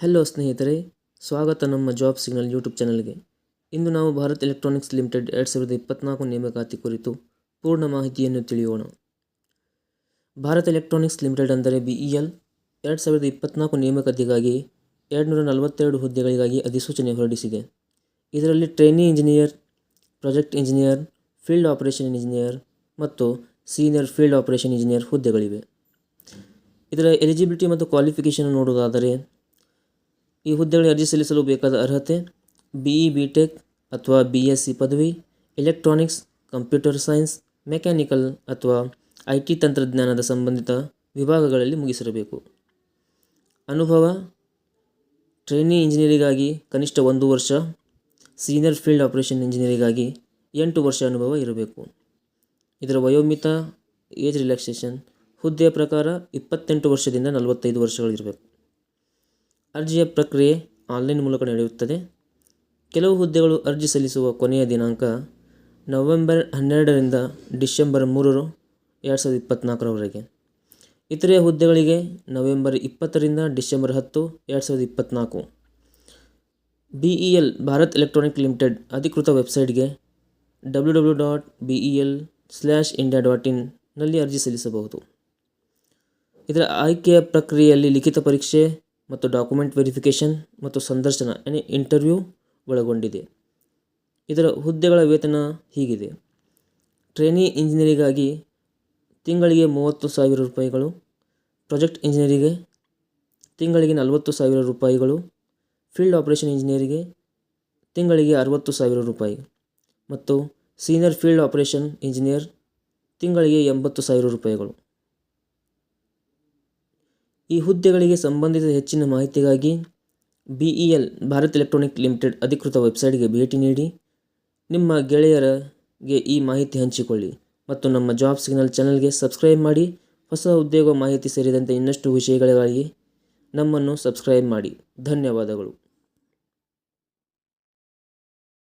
Hello ಸ್ನೇಹಿತರೆ, ಸ್ವಾಗತ ನಮ್ಮ ಜಾಬ್ ಸಿಗ್ನಲ್ ಯೂಟ್ಯೂಬ್ ಚಾನಲ್ಗೆ. ಇಂದು ನಾವು ಭಾರತ್ ಎಲೆಕ್ಟ್ರಾನಿಕ್ಸ್ ಲಿಮಿಟೆಡ್ 2024 ನೇಮಕಾತಿ ಕುರಿತು ಪೂರ್ಣ ಮಾಹಿತಿಯನ್ನು ತಿಳಿಯೋಣ. ಭಾರತ್ ಎಲೆಕ್ಟ್ರಾನಿಕ್ಸ್ ಲಿಮಿಟೆಡ್ ಅಂದರೆ BEL 2024 ನೇಮಕಾತಿಗಾಗಿ 242 ಹುದ್ದೆಗಳಿಗಾಗಿ ಅಧಿಸೂಚನೆ ಹೊರಡಿಸಿದೆ. ಇದರಲ್ಲಿ trainee engineer, project engineer, field operation engineer ಮತ್ತು ಸೀನಿಯರ್ ಫೀಲ್ಡ್ ಆಪರೇಷನ್ ಇಂಜಿನಿಯರ್ ಹುದ್ದೆಗಳಿವೆ. ಇದರ ಎಲಿಜಿಬಿಲಿಟಿ ಮತ್ತು ಕ್ವಾಲಿಫಿಕೇಷನ್ ನೋಡುವುದಾದರೆ, ಈ ಹುದ್ದೆಗಳಿಗೆ ಅರ್ಜಿ ಸಲ್ಲಿಸಲು ಬೇಕಾದ ಅರ್ಹತೆ BE BTech ಅಥವಾ BSc ಪದವಿ, ಎಲೆಕ್ಟ್ರಾನಿಕ್ಸ್, ಕಂಪ್ಯೂಟರ್ ಸೈನ್ಸ್, ಮೆಕ್ಯಾನಿಕಲ್ ಅಥವಾ IT ತಂತ್ರಜ್ಞಾನದ ಸಂಬಂಧಿತ ವಿಭಾಗಗಳಲ್ಲಿ ಮುಗಿಸಿರಬೇಕು. ಅನುಭವ: ಟ್ರೈನಿ ಇಂಜಿನಿಯರಿಗಾಗಿ ಕನಿಷ್ಠ 1 ವರ್ಷ, ಸೀನಿಯರ್ ಫೀಲ್ಡ್ ಆಪರೇಷನ್ ಇಂಜಿನಿಯರಿಗಾಗಿ 8 ವರ್ಷ ಅನುಭವ ಇರಬೇಕು. ಇದರ ವಯೋಮಿತ ಏಜ್ ರಿಲ್ಯಾಕ್ಸೇಷನ್ ಹುದ್ದೆಯ ಪ್ರಕಾರ 28 ವರ್ಷದಿಂದ 45 ವರ್ಷಗಳಿರಬೇಕು. ಅರ್ಜಿಯ ಪ್ರಕ್ರಿಯೆ ಆನ್ಲೈನ್ ಮೂಲಕ ನಡೆಯುತ್ತದೆ. ಕೆಲವು ಹುದ್ದೆಗಳು ಅರ್ಜಿ ಸಲ್ಲಿಸುವ ಕೊನೆಯ ದಿನಾಂಕ ನವೆಂಬರ್ 12ರಿಂದ ಡಿಸೆಂಬರ್ 3, 2024ರವರೆಗೆ. ಇತರೆ ಹುದ್ದೆಗಳಿಗೆ ನವೆಂಬರ್ 20ರಿಂದ December 10, 2024. BEL Bharat Electronic Limited ಅಧಿಕೃತ ವೆಬ್ಸೈಟ್ಗೆ www.bel/india.in ನಲ್ಲಿ ಅರ್ಜಿ ಸಲ್ಲಿಸಬಹುದು. ಇದರ ಆಯ್ಕೆಯ ಪ್ರಕ್ರಿಯೆಯಲ್ಲಿ ಲಿಖಿತ ಪರೀಕ್ಷೆ ಮತ್ತು ಡಾಕ್ಯುಮೆಂಟ್ ವೆರಿಫಿಕೇಷನ್ ಮತ್ತು ಸಂದರ್ಶನ ಇಂಟರ್ವ್ಯೂ ಒಳಗೊಂಡಿದೆ. ಇದರ ಹುದ್ದೆಗಳ ವೇತನ ಹೀಗಿದೆ: ಟ್ರೈನಿ ಇಂಜಿನಿಯರಿಗಾಗಿ ತಿಂಗಳಿಗೆ 30,000 ರೂಪಾಯಿಗಳು, ಪ್ರಾಜೆಕ್ಟ್ ಇಂಜಿನಿಯರಿಗೆ ತಿಂಗಳಿಗೆ 40,000 ರೂಪಾಯಿಗಳು, ಫೀಲ್ಡ್ ಆಪರೇಷನ್ ಇಂಜಿನಿಯರಿಗೆ ತಿಂಗಳಿಗೆ 60,000 ರೂಪಾಯಿ ಮತ್ತು ಸೀನಿಯರ್ ಫೀಲ್ಡ್ ಆಪರೇಷನ್ ಇಂಜಿನಿಯರ್ ತಿಂಗಳಿಗೆ 80,000 ರೂಪಾಯಿಗಳು. ಈ ಹುದ್ದೆಗಳಿಗೆ ಸಂಬಂಧಿಸಿದ ಹೆಚ್ಚಿನ ಮಾಹಿತಿಗಾಗಿ BEL ಭಾರತ್ ಎಲೆಕ್ಟ್ರಾನಿಕ್ ಲಿಮಿಟೆಡ್ ಅಧಿಕೃತ ವೆಬ್ಸೈಟ್ಗೆ ಭೇಟಿ ನೀಡಿ ನಿಮ್ಮ ಗೆಳೆಯರಿಗೆ ಈ ಮಾಹಿತಿ ಹಂಚಿಕೊಳ್ಳಿ ಮತ್ತು ನಮ್ಮ ಜಾಬ್ ಸಿಗ್ನಲ್ ಚಾನಲ್ಗೆ ಸಬ್ಸ್ಕ್ರೈಬ್ ಮಾಡಿ. ಹೊಸ ಉದ್ಯೋಗ ಮಾಹಿತಿ ಸೇರಿದಂತೆ ಇನ್ನಷ್ಟು ವಿಷಯಗಳಿಗಾಗಿ ನಮ್ಮನ್ನು ಸಬ್ಸ್ಕ್ರೈಬ್ ಮಾಡಿ. ಧನ್ಯವಾದಗಳು.